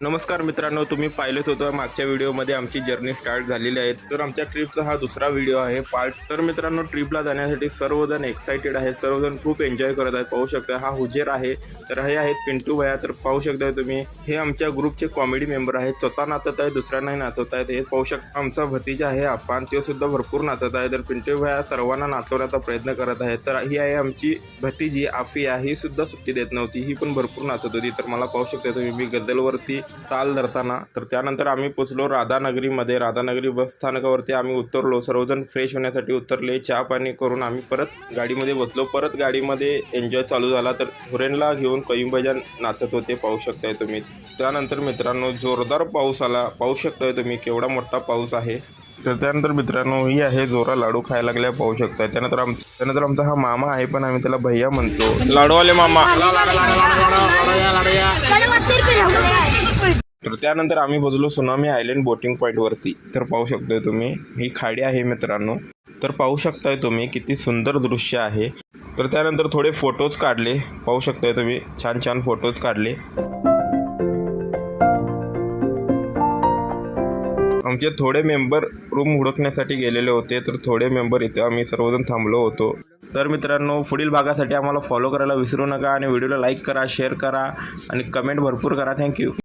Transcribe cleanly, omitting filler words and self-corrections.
नमस्कार मित्रांनो, तुम्ही पाहिलेच होतं मागच्या व्हिडिओमध्ये आमची जर्नी स्टार्ट झालेली आहे. तर आमच्या ट्रिपचा हा दुसरा व्हिडिओ आहे पार्ट. तर मित्रांनो, ट्रिपला जाण्यासाठी सर्वजण एक्साइटेड आहेत, सर्वजण खूप एन्जॉय करत आहेत. पाहू शकता हा हुजेर आहे, तर हे आहेत पिंटू भैया. तर पाहू शकता तुम्ही, हे आमच्या ग्रुपचे कॉमेडी मेंबर आहेत. स्वतः नाचत आहेत, दुसऱ्यांनाही नाचवत आहेत. हे पाहू शकता आमचा भतीजा आहे आपण, तो सुद्धा भरपूर नाचत आहे. तर पिंटू भैया सर्वांना नाचवण्याचा प्रयत्न करत आहे. तर ही आहे आमची भतीजी आफिया, ही सुद्धा सुट्टी देत नव्हती, ही पण भरपूर नाचत होती. तर मला पाहू शकता तुम्ही, मी गद्दलवरती ताल धरताना. तर त्यानंतर आम्ही पोचलो राधानगरीमध्ये. राधानगरी बस स्थानकावरती आम्ही उतरलो, सर्वजण फ्रेश होण्यासाठी उतरले. चहा पाणी करून आम्ही परत गाडीमध्ये बसलो. परत गाडीमध्ये एन्जॉय चालू झाला. तर हुरेनला घेऊन कईंबजान नाचत होते, पाहू शकताय तुम्ही. त्यानंतर मित्रांनो जोरदार पाऊस आला, पाहू शकताय तुम्ही केवढा मोठा पाऊस आहे. तर त्यानंतर मित्रांनो ही आहे जोरा लाडू खायला लागल्या, पाहू शकताय. त्यानंतर आमचा हा मामा आहे, पण आम्ही त्याला भैया म्हणतो, लाडूवाले मामा. तर त्यानंतर आम्ही पोचलो सुनामी आयलंड बोटिंग पॉईंटवरती. तर पाहू शकताय तुम्ही, ही खाडी आहे मित्रांनो. तर पाहू शकताय तुम्ही किती सुंदर दृश्य आहे. तर त्यानंतर थोडे फोटोज काढले, पाहू शकताय तुम्ही, छान छान फोटोज काढले. आमचे थोडे मेंबर रूम हुडकण्यासाठी गेलेले होते, तर थोडे मेंबर इथे आम्ही सर्वजण थांबलो होतो. तर मित्रांनो, पुढील भागासाठी आम्हाला फॉलो करायला विसरू नका आणि व्हिडिओला लाईक करा, शेअर करा आणि कमेंट भरपूर करा. थँक्यू.